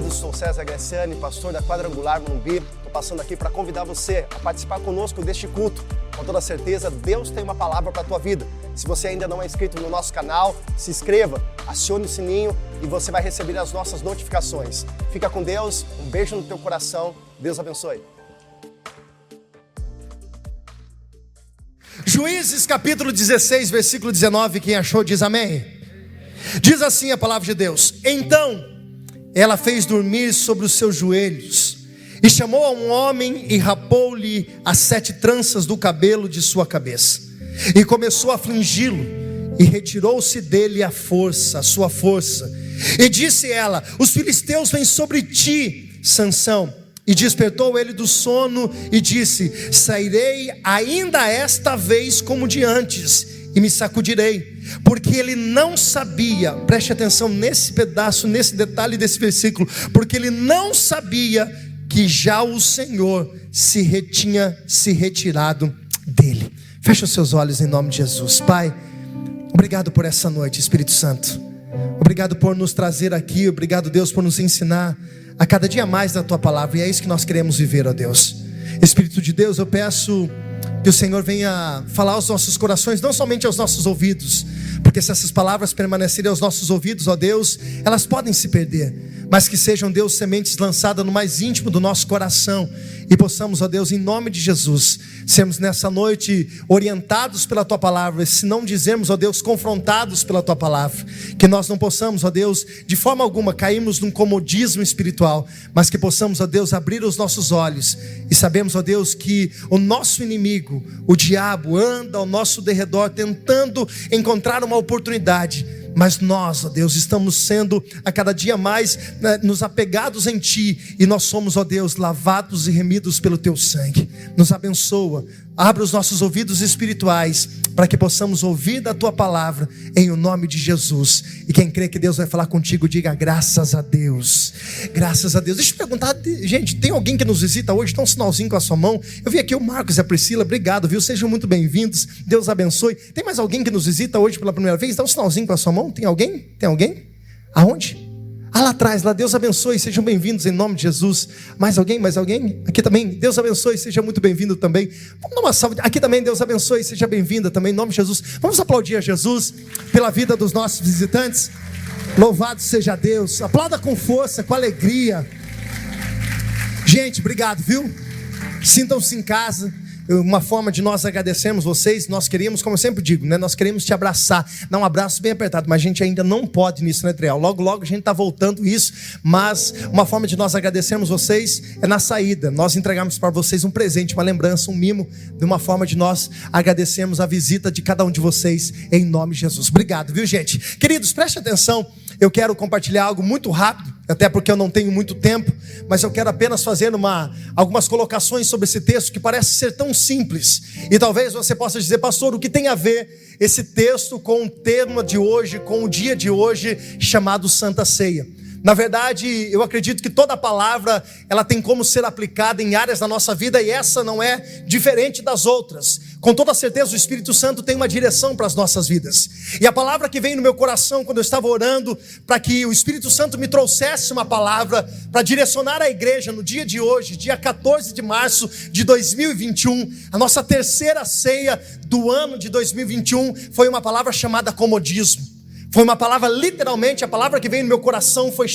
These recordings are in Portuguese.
queridos, sou César Graciani, pastor da Quadrangular Morumbi. Estou passando aqui para convidar você a participar conosco deste culto. Com toda certeza, Deus tem uma palavra para a tua vida. Se você ainda não é inscrito no nosso canal, se inscreva, acione o sininho e você vai receber as nossas notificações. Fica com Deus, um beijo no teu coração, Deus abençoe. Juízes capítulo 16, versículo 19, quem achou diz amém. Diz assim a palavra de Deus: então ela fez dormir sobre os seus joelhos e chamou a um homem e rapou-lhe as 7 tranças do cabelo de sua cabeça e começou a afligi-lo e retirou-se dele a sua força, e disse ela: os filisteus vêm sobre ti, Sansão. E despertou ele do sono e disse: sairei ainda esta vez como de antes e me sacudirei. Porque ele não sabia, preste atenção nesse pedaço, nesse detalhe desse versículo, porque ele não sabia que já o Senhor tinha se retirado dele. Fecha os seus olhos em nome de Jesus. Pai, obrigado por essa noite, Espírito Santo. Obrigado por nos trazer aqui, obrigado, Deus, por nos ensinar a cada dia mais da tua palavra, e é isso que nós queremos viver, ó Deus. Espírito de Deus, eu peço que o Senhor venha falar aos nossos corações, não somente aos nossos ouvidos, porque se essas palavras permanecerem aos nossos ouvidos, ó Deus, elas podem se perder, mas que sejam, Deus, sementes lançadas no mais íntimo do nosso coração, e possamos, ó Deus, em nome de Jesus, sermos nessa noite orientados pela tua palavra, se não dizermos, ó Deus, confrontados pela tua palavra, que nós não possamos, ó Deus, de forma alguma cairmos num comodismo espiritual, mas que possamos, ó Deus, abrir os nossos olhos e sabemos, ó Deus, que o nosso inimigo, o diabo, anda ao nosso derredor tentando encontrar uma oportunidade, mas nós, ó Deus, estamos sendo a cada dia mais nos apegados em Ti, e nós somos, ó Deus, lavados e remidos pelo Teu sangue. Nos abençoa, abre os nossos ouvidos espirituais para que possamos ouvir da Tua palavra em o nome de Jesus. E quem crê que Deus vai falar contigo, diga graças a Deus. Graças a Deus. Deixa eu perguntar, gente, tem alguém que nos visita hoje? Dá um sinalzinho com a sua mão. Eu vi aqui o Marcos e a Priscila, obrigado, viu? Sejam muito bem-vindos, Deus abençoe. Tem mais alguém que nos visita hoje pela primeira vez? Dá um sinalzinho com a sua mão. Tem alguém? Tem alguém? Aonde? Ah, lá atrás, lá, Deus abençoe, sejam bem-vindos em nome de Jesus. Mais alguém? Mais alguém? Aqui também, Deus abençoe, seja muito bem-vindo também. Vamos dar uma salva. Aqui também, Deus abençoe, seja bem-vinda também em nome de Jesus. Vamos aplaudir a Jesus pela vida dos nossos visitantes. Louvado seja Deus. Aplauda com força, com alegria. Gente, obrigado, viu? Sintam-se em casa. Uma forma de nós agradecermos vocês, nós queríamos, como eu sempre digo, né, nós queríamos te abraçar, dar um abraço bem apertado, mas a gente ainda não pode nisso, né, Trial? Logo a gente está voltando isso, mas uma forma de nós agradecermos vocês é na saída, nós entregamos para vocês um presente, uma lembrança, um mimo, de uma forma de nós agradecermos a visita de cada um de vocês, em nome de Jesus. Obrigado, viu, gente? Queridos, preste atenção, eu quero compartilhar algo muito rápido, até porque eu não tenho muito tempo, mas eu quero apenas fazer algumas colocações sobre esse texto que parece ser tão simples, e talvez você possa dizer: pastor, o que tem a ver esse texto com o tema de hoje, com o dia de hoje chamado Santa Ceia? Na verdade, eu acredito que toda palavra, ela tem como ser aplicada em áreas da nossa vida, e essa não é diferente das outras. Com toda certeza o Espírito Santo tem uma direção para as nossas vidas, e a palavra que veio no meu coração quando eu estava orando para que o Espírito Santo me trouxesse uma palavra para direcionar a igreja no dia de hoje, dia 14 de março de 2021, a nossa terceira ceia do ano de 2021, foi uma palavra chamada comodismo. Foi uma palavra, literalmente, a palavra que veio no meu coração foi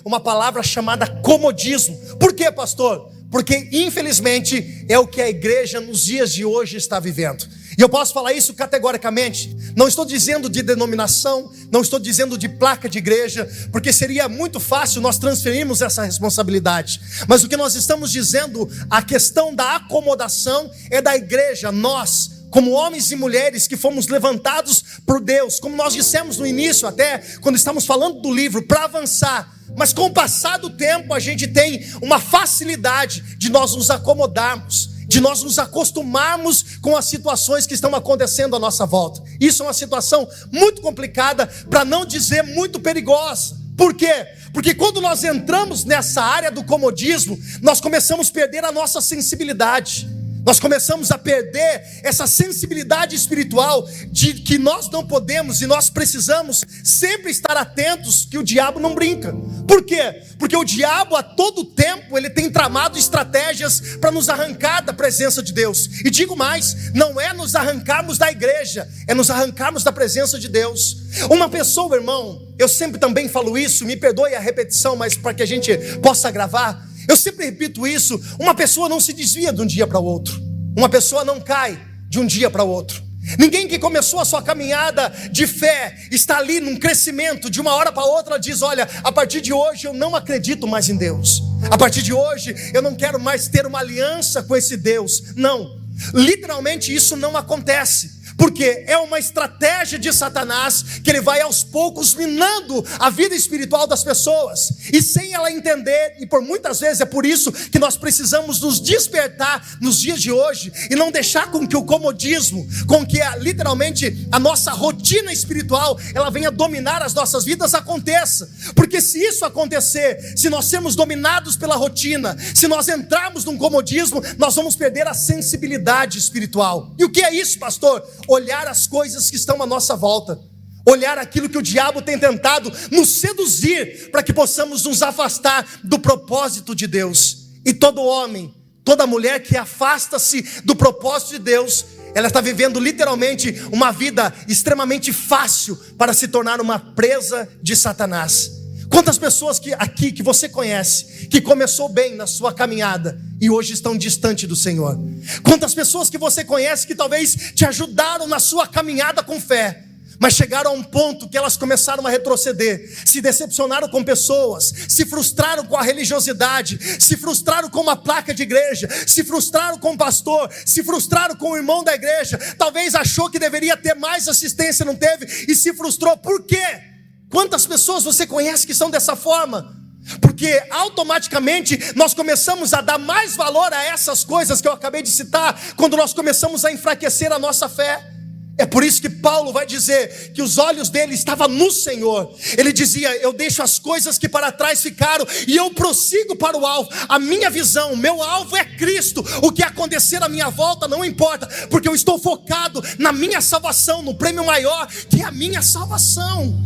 uma palavra chamada comodismo. Por quê, pastor? Porque infelizmente é o que a igreja nos dias de hoje está vivendo. E eu posso falar isso categoricamente. Não estou dizendo de denominação, não estou dizendo de placa de igreja, porque seria muito fácil nós transferirmos essa responsabilidade. Mas o que nós estamos dizendo, a questão da acomodação é da igreja, nós, como homens e mulheres que fomos levantados por Deus, como nós dissemos no início, até quando estamos falando do livro, para avançar. Mas com o passar do tempo a gente tem uma facilidade de nós nos acomodarmos, de nós nos acostumarmos com as situações que estão acontecendo à nossa volta. Isso é uma situação muito complicada, para não dizer muito perigosa. Por quê? Porque quando nós entramos nessa área do comodismo, nós começamos a perder a nossa sensibilidade. Nós começamos a perder essa sensibilidade espiritual de que nós não podemos e nós precisamos sempre estar atentos que o diabo não brinca. Por quê? Porque o diabo a todo tempo ele tem tramado estratégias para nos arrancar da presença de Deus. E digo mais, não é nos arrancarmos da igreja, é nos arrancarmos da presença de Deus. Uma pessoa, irmão, eu sempre também falo isso, me perdoe a repetição, mas para que a gente possa gravar, eu sempre repito isso, uma pessoa não se desvia de um dia para o outro. Uma pessoa não cai de um dia para o outro. Ninguém que começou a sua caminhada de fé, está ali num crescimento, de uma hora para outra diz, olha, a partir de hoje eu não acredito mais em Deus. A partir de hoje eu não quero mais ter uma aliança com esse Deus. Não, literalmente isso não acontece. Porque é uma estratégia de Satanás que ele vai aos poucos minando a vida espiritual das pessoas. E sem ela entender, e por muitas vezes é por isso que nós precisamos nos despertar nos dias de hoje e não deixar com que o comodismo, com que literalmente a nossa rotina espiritual, ela venha dominar as nossas vidas, aconteça. Porque se isso acontecer, se nós sermos dominados pela rotina, se nós entrarmos num comodismo, nós vamos perder a sensibilidade espiritual. E o que é isso, pastor? Olhar as coisas que estão à nossa volta, olhar aquilo que o diabo tem tentado nos seduzir, para que possamos nos afastar do propósito de Deus. E todo homem, toda mulher que afasta-se do propósito de Deus, ela está vivendo literalmente uma vida extremamente fácil para se tornar uma presa de Satanás. Quantas pessoas aqui que você conhece, que começou bem na sua caminhada e hoje estão distante do Senhor? Quantas pessoas que você conhece que talvez te ajudaram na sua caminhada com fé, mas chegaram a um ponto que elas começaram a retroceder, se decepcionaram com pessoas, se frustraram com a religiosidade, se frustraram com uma placa de igreja, se frustraram com o pastor, se frustraram com o irmão da igreja, talvez achou que deveria ter mais assistência, não teve, e se frustrou. Por quê? Quantas pessoas você conhece que são dessa forma? Porque automaticamente nós começamos a dar mais valor a essas coisas que eu acabei de citar, quando nós começamos a enfraquecer a nossa fé. É por isso que Paulo vai dizer que os olhos dele estavam no Senhor. Ele dizia, eu deixo as coisas que para trás ficaram e eu prossigo para o alvo. A minha visão, o meu alvo é Cristo. O que acontecer à minha volta não importa, porque eu estou focado na minha salvação, no prêmio maior, que é a minha salvação.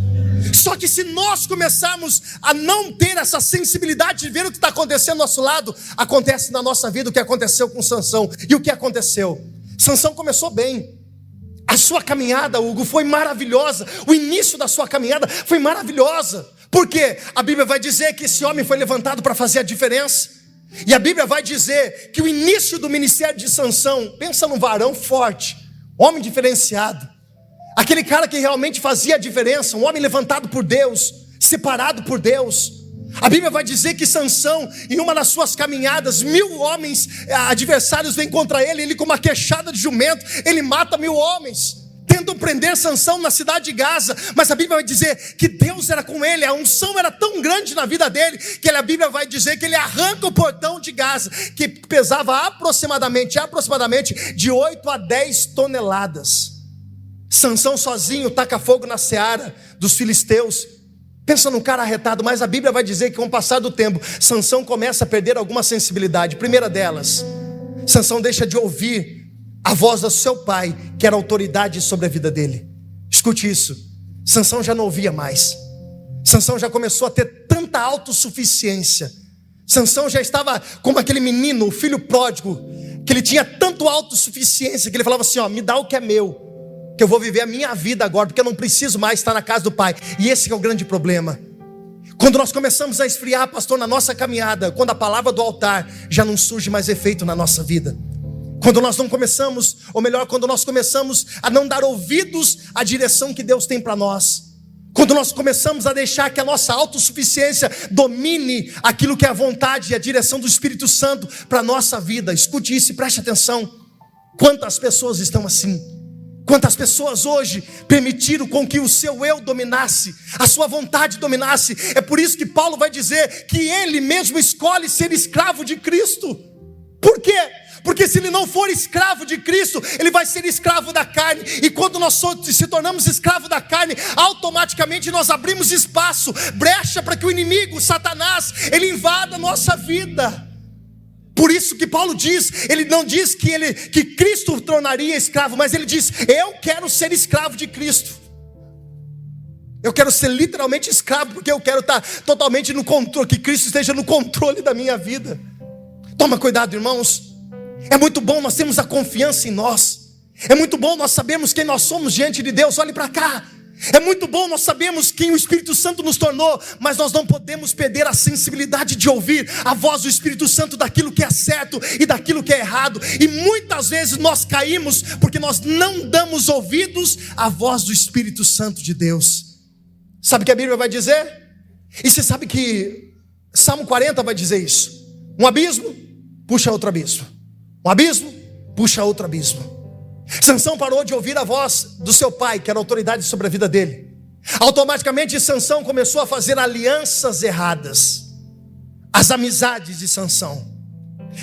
Só que se nós começarmos a não ter essa sensibilidade de ver o que está acontecendo ao nosso lado, acontece na nossa vida o que aconteceu com Sansão. E o que aconteceu? Sansão começou bem. A sua caminhada, Hugo, foi maravilhosa. O início da sua caminhada foi maravilhosa. Por quê? A Bíblia vai dizer que esse homem foi levantado para fazer a diferença. E a Bíblia vai dizer que o início do ministério de Sansão, pensa num varão forte, homem diferenciado, aquele cara que realmente fazia a diferença, um homem levantado por Deus, separado por Deus. A Bíblia vai dizer que Sansão, em uma das suas caminhadas, 1000 homens adversários vêm contra ele, ele com uma queixada de jumento, ele mata 1000 homens, tentam prender Sansão na cidade de Gaza, mas a Bíblia vai dizer que Deus era com ele, a unção era tão grande na vida dele, que a Bíblia vai dizer que ele arranca o portão de Gaza, que pesava aproximadamente de 8 a 10 toneladas. Sansão sozinho taca fogo na seara dos filisteus. Pensa num cara arretado, mas a Bíblia vai dizer que com o passar do tempo, Sansão começa a perder alguma sensibilidade. Primeira delas, Sansão deixa de ouvir a voz do seu pai, que era autoridade sobre a vida dele. Escute isso, Sansão já não ouvia mais. Sansão já começou a ter tanta autossuficiência. Sansão já estava como aquele menino, o filho pródigo, que ele tinha tanto autossuficiência, que ele falava assim, ó, me dá o que é meu, que eu vou viver a minha vida agora, porque eu não preciso mais estar na casa do pai. E esse que é o grande problema. Quando nós começamos a esfriar, pastor, na nossa caminhada, quando a palavra do altar já não surge mais efeito na nossa vida. Quando nós não começamos, ou melhor, quando nós começamos a não dar ouvidos à direção que Deus tem para nós. Quando nós começamos a deixar que a nossa autossuficiência domine aquilo que é a vontade e a direção do Espírito Santo para a nossa vida. Escute isso e preste atenção. Quantas pessoas estão assim? Quantas pessoas hoje permitiram com que o seu eu dominasse, a sua vontade dominasse? É por isso que Paulo vai dizer que ele mesmo escolhe ser escravo de Cristo. Por quê? Porque se ele não for escravo de Cristo, ele vai ser escravo da carne. E quando nós se tornamos escravo da carne, automaticamente nós abrimos espaço, brecha para que o inimigo, Satanás, ele invada a nossa vida. Por isso que Paulo diz, ele não diz que Cristo o tornaria escravo, mas ele diz: eu quero ser escravo de Cristo. Eu quero ser literalmente escravo, porque eu quero estar totalmente no controle, que Cristo esteja no controle da minha vida. Toma cuidado, irmãos. É muito bom nós termos a confiança em nós. É muito bom nós sabermos quem nós somos diante de Deus. Olhe para cá. É muito bom nós sabemos quem o Espírito Santo nos tornou, mas nós não podemos perder a sensibilidade de ouvir a voz do Espírito Santo daquilo que é certo e daquilo que é errado. E muitas vezes nós caímos porque nós não damos ouvidos à voz do Espírito Santo de Deus. Sabe o que a Bíblia vai dizer? E você sabe que Salmo 40 vai dizer isso: um abismo puxa outro abismo, um abismo puxa outro abismo. Sansão parou de ouvir a voz do seu pai, que era autoridade sobre a vida dele. Automaticamente Sansão começou a fazer alianças erradas. As amizades de Sansão.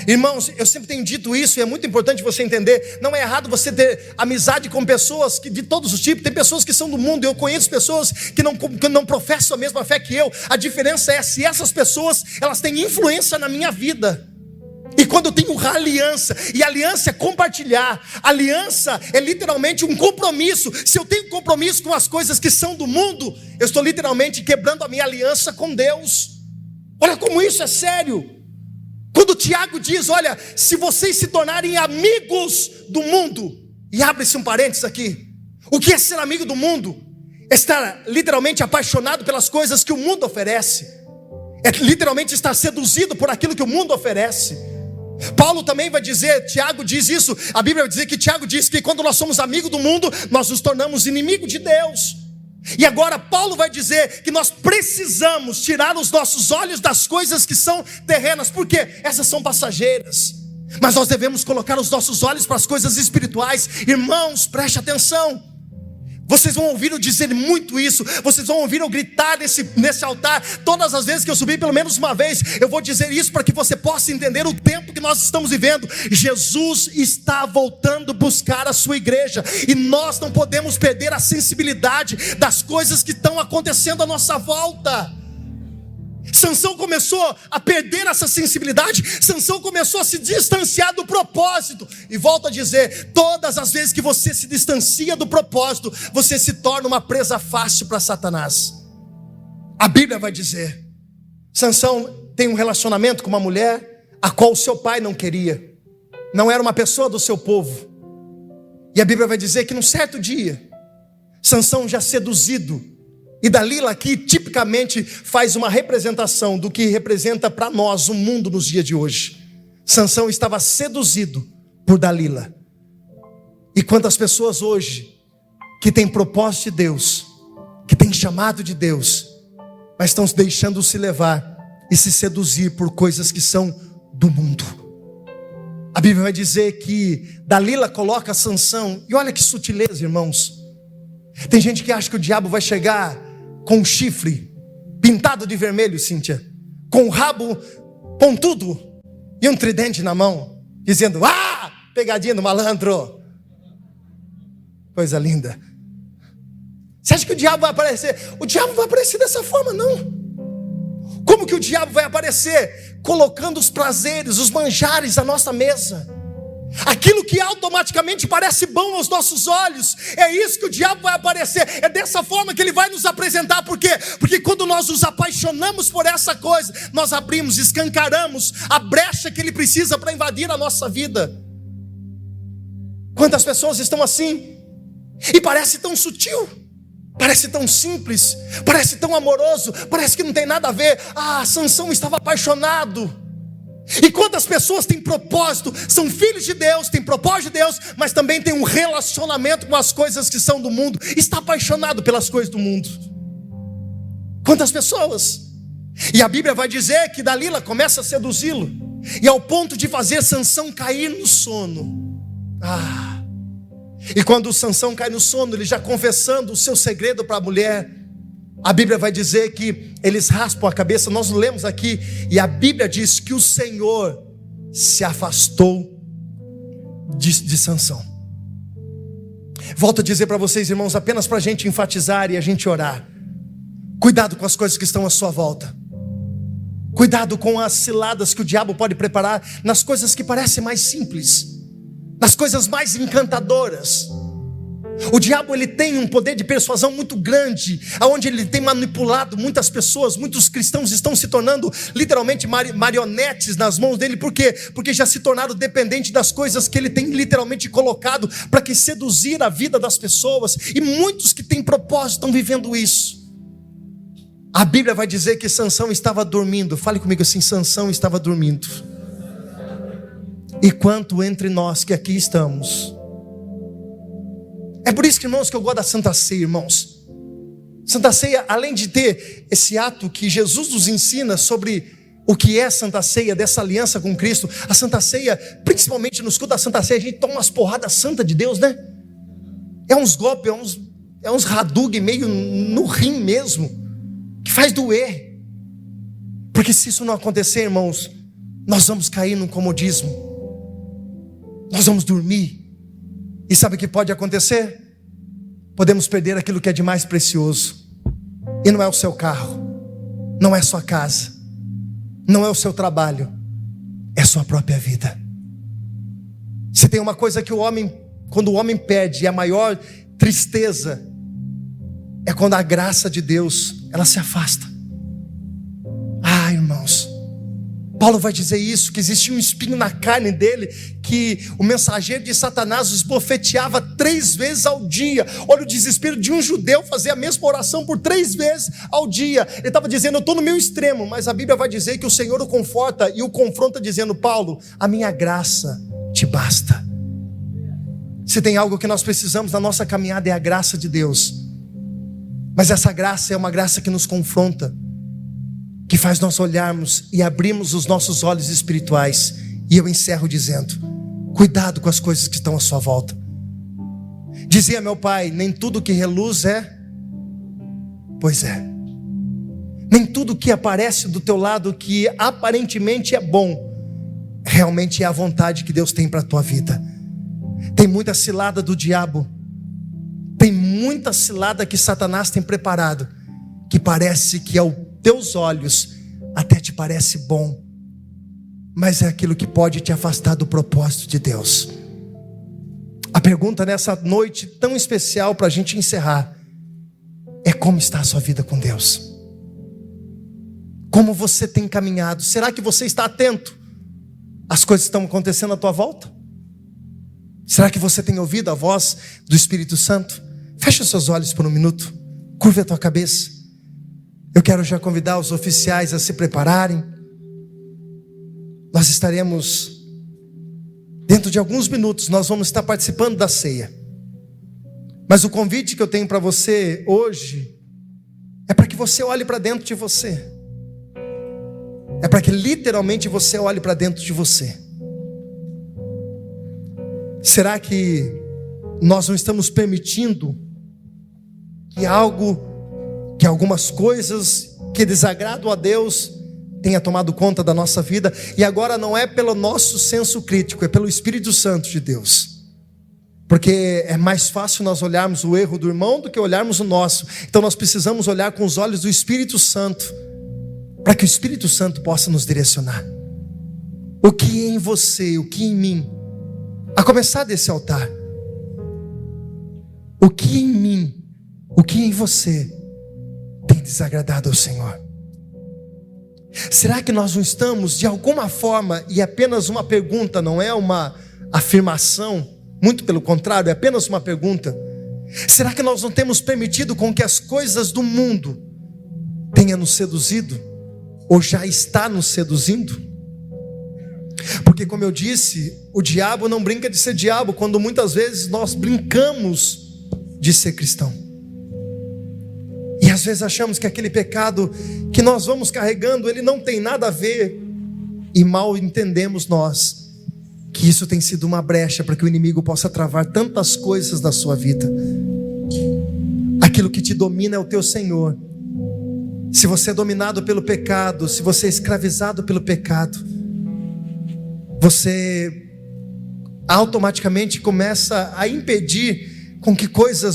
Irmãos, eu sempre tenho dito isso, e é muito importante você entender. Não é errado você ter amizade com pessoas de todos os tipos. Tem pessoas que são do mundo. Eu conheço pessoas que não professam a mesma fé que eu. A diferença é se essas pessoas, elas têm influência na minha vida. E quando eu tenho aliança, e aliança é compartilhar, aliança é literalmente um compromisso. Se eu tenho compromisso com as coisas que são do mundo, eu estou literalmente quebrando a minha aliança com Deus. Olha como isso é sério. Quando Tiago diz: olha, se vocês se tornarem amigos do mundo, e abre-se um parênteses aqui, o que é ser amigo do mundo? É estar literalmente apaixonado pelas coisas que o mundo oferece, é literalmente estar seduzido por aquilo que o mundo oferece. Paulo também vai dizer, Tiago diz isso, a Bíblia vai dizer que Tiago diz que quando nós somos amigos do mundo, nós nos tornamos inimigos de Deus. E agora Paulo vai dizer que nós precisamos tirar os nossos olhos das coisas que são terrenas, porque essas são passageiras, mas nós devemos colocar os nossos olhos para as coisas espirituais. Irmãos, preste atenção. Vocês vão ouvir eu dizer muito isso. Vocês vão ouvir eu gritar nesse altar. Todas as vezes que eu subir, pelo menos uma vez, eu vou dizer isso para que você possa entender o tempo que nós estamos vivendo. Jesus está voltando buscar a sua igreja, e nós não podemos perder a sensibilidade das coisas que estão acontecendo à nossa volta. Sansão começou a perder essa sensibilidade. Sansão começou a se distanciar do propósito. E volto a dizer, todas as vezes que você se distancia do propósito, você se torna uma presa fácil para Satanás. A Bíblia vai dizer, Sansão tem um relacionamento com uma mulher a qual o seu pai não queria, não era uma pessoa do seu povo. E a Bíblia vai dizer que num certo dia, Sansão já seduzido, e Dalila aqui tipicamente faz uma representação do que representa para nós o mundo nos dias de hoje. Sansão estava seduzido por Dalila. E quantas pessoas hoje que têm propósito de Deus, que têm chamado de Deus, mas estão deixando se levar e se seduzir por coisas que são do mundo. A Bíblia vai dizer que Dalila coloca Sansão, e olha que sutileza, irmãos. Tem gente que acha que o diabo vai chegar com um chifre pintado de vermelho, Cíntia, com o rabo pontudo e um tridente na mão, dizendo: ah, pegadinha do malandro. Coisa linda. Você acha que o diabo vai aparecer? O diabo vai aparecer dessa forma, não. Como que o diabo vai aparecer? Colocando os prazeres, os manjares à nossa mesa, aquilo que automaticamente parece bom aos nossos olhos. É isso que o diabo vai aparecer. É dessa forma que ele vai nos apresentar. Por quê? Porque quando nós nos apaixonamos por essa coisa, nós abrimos, escancaramos a brecha que ele precisa para invadir a nossa vida. Quantas pessoas estão assim? E parece tão sutil, parece tão simples, parece tão amoroso, parece que não tem nada a ver. Ah, Sansão estava apaixonado. E quantas pessoas têm propósito, são filhos de Deus, têm propósito de Deus, mas também têm um relacionamento com as coisas que são do mundo, está apaixonado pelas coisas do mundo. Quantas pessoas? E a Bíblia vai dizer que Dalila começa a seduzi-lo, e ao ponto de fazer Sansão cair no sono. E quando Sansão cai no sono, ele já confessando o seu segredo para a mulher, a Bíblia vai dizer que eles raspam a cabeça. Nós lemos aqui, e a Bíblia diz que o Senhor se afastou de Sansão. Volto a dizer para vocês, irmãos, apenas para a gente enfatizar e a gente orar: cuidado com as coisas que estão à sua volta. Cuidado com as ciladas que o diabo pode preparar nas coisas que parecem mais simples, nas coisas mais encantadoras. O diabo, ele tem um poder de persuasão muito grande, onde ele tem manipulado muitas pessoas. Muitos cristãos estão se tornando literalmente marionetes nas mãos dele. Por quê? Porque já se tornaram dependentes das coisas que ele tem literalmente colocado para que seduzir a vida das pessoas. E muitos que têm propósito estão vivendo isso. A Bíblia vai dizer que Sansão estava dormindo. Fale comigo assim: Sansão estava dormindo. E quanto entre nós que aqui estamos. É por isso que, irmãos, que eu gosto da Santa Ceia, irmãos. Santa Ceia, além de ter esse ato que Jesus nos ensina sobre o que é Santa Ceia, dessa aliança com Cristo. A Santa Ceia, principalmente no escudo da Santa Ceia, a gente toma umas porradas santas de Deus, né? É uns golpes, é uns radug meio no rim mesmo, que faz doer. Porque se isso não acontecer, irmãos, nós vamos cair no comodismo. Nós vamos dormir. E sabe o que pode acontecer? Podemos perder aquilo que é de mais precioso. E não é o seu carro, não é sua casa, não é o seu trabalho, é sua própria vida. Se tem uma coisa que quando o homem perde, a maior tristeza é quando a graça de Deus, ela se afasta. Ah, irmãos, Paulo vai dizer isso, que existia um espinho na carne dele, que o mensageiro de Satanás os bofeteava 3 vezes ao dia. Olha o desespero de um judeu fazer a mesma oração por 3 vezes ao dia. Ele estava dizendo: eu estou no meu extremo, mas a Bíblia vai dizer que o Senhor o conforta e o confronta dizendo: Paulo, a minha graça te basta. Se tem algo que nós precisamos na nossa caminhada é a graça de Deus. Mas essa graça é uma graça que nos confronta, que faz nós olharmos e abrirmos os nossos olhos espirituais. E eu encerro dizendo: cuidado com as coisas que estão à sua volta. Dizia meu pai: nem tudo que reluz é. Pois é. Nem tudo que aparece do teu lado que aparentemente é bom, realmente é a vontade que Deus tem para a tua vida. Tem muita cilada do diabo, tem muita cilada que Satanás tem preparado, que parece que ao teus olhos até te parece bom, mas é aquilo que pode te afastar do propósito de Deus. A pergunta nessa noite tão especial para a gente encerrar é: como está a sua vida com Deus? Como você tem caminhado? Será que você está atento às coisas que estão acontecendo à tua volta? Será que você tem ouvido a voz do Espírito Santo? Feche os seus olhos por um minuto, curva a tua cabeça. Eu quero já convidar os oficiais a se prepararem. Nós estaremos, dentro de alguns minutos, nós vamos estar participando da ceia. Mas o convite que eu tenho para você hoje é para que você olhe para dentro de você. É para que literalmente você olhe para dentro de você. Será que nós não estamos permitindo que algumas coisas que desagradam a Deus tenha tomado conta da nossa vida? E agora não é pelo nosso senso crítico, é pelo Espírito Santo de Deus. Porque é mais fácil nós olharmos o erro do irmão do que olharmos o nosso. Então nós precisamos olhar com os olhos do Espírito Santo, para que o Espírito Santo possa nos direcionar. O que é em você, o que é em mim, a começar desse altar, o que é em mim, o que é em você tem desagradado ao Senhor? Será que nós não estamos de alguma forma, e é apenas uma pergunta, não é uma afirmação, muito pelo contrário, é apenas uma pergunta: será que nós não temos permitido com que as coisas do mundo tenham nos seduzido, ou já está nos seduzindo? Porque, como eu disse, o diabo não brinca de ser diabo, quando muitas vezes nós brincamos de ser cristão. E às vezes achamos que aquele pecado que nós vamos carregando, ele não tem nada a ver. E mal entendemos nós que isso tem sido uma brecha para que o inimigo possa travar tantas coisas da sua vida. Aquilo que te domina é o teu Senhor. Se você é dominado pelo pecado, se você é escravizado pelo pecado, você automaticamente começa a impedir com que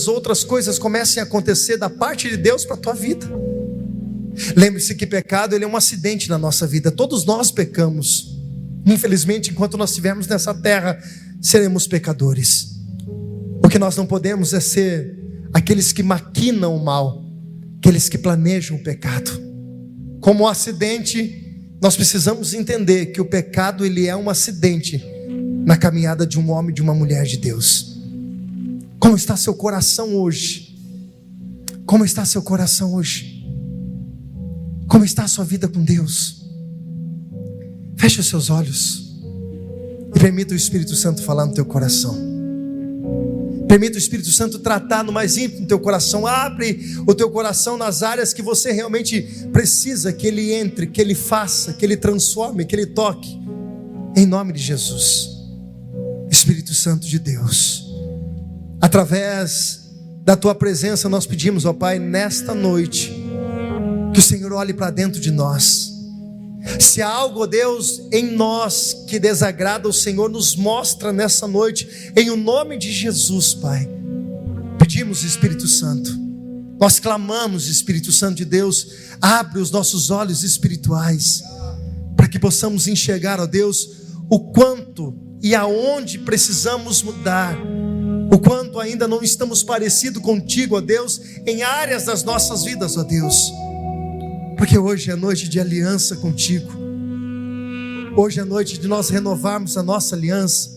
outras coisas comecem a acontecer da parte de Deus para a tua vida. Lembre-se que pecado ele é um acidente na nossa vida. Todos nós pecamos. Infelizmente, enquanto nós estivermos nessa terra, seremos pecadores. O que nós não podemos é ser aqueles que maquinam o mal, aqueles que planejam o pecado. Como um acidente, nós precisamos entender que o pecado ele é um acidente na caminhada de um homem e de uma mulher de Deus. Como está seu coração hoje? Como está seu coração hoje? Como está a sua vida com Deus? Feche os seus olhos e permita o Espírito Santo falar no teu coração. Permita o Espírito Santo tratar no mais íntimo do teu coração. Abre o teu coração nas áreas que você realmente precisa que Ele entre, que Ele faça, que Ele transforme, que Ele toque. Em nome de Jesus. Espírito Santo de Deus, através da Tua presença nós pedimos, ó Pai, nesta noite, que o Senhor olhe para dentro de nós. Se há algo, ó Deus, em nós que desagrada o Senhor, nos mostra nessa noite, em o nome de Jesus, Pai. Pedimos, Espírito Santo, nós clamamos, Espírito Santo de Deus, abre os nossos olhos espirituais, para que possamos enxergar, ó Deus, o quanto e aonde precisamos mudar, o quanto ainda não estamos parecidos contigo, ó Deus, em áreas das nossas vidas, ó Deus. Porque hoje é noite de aliança contigo. Hoje é noite de nós renovarmos a nossa aliança.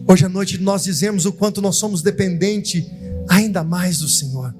Hoje é noite de nós dizermos o quanto nós somos dependentes ainda mais do Senhor.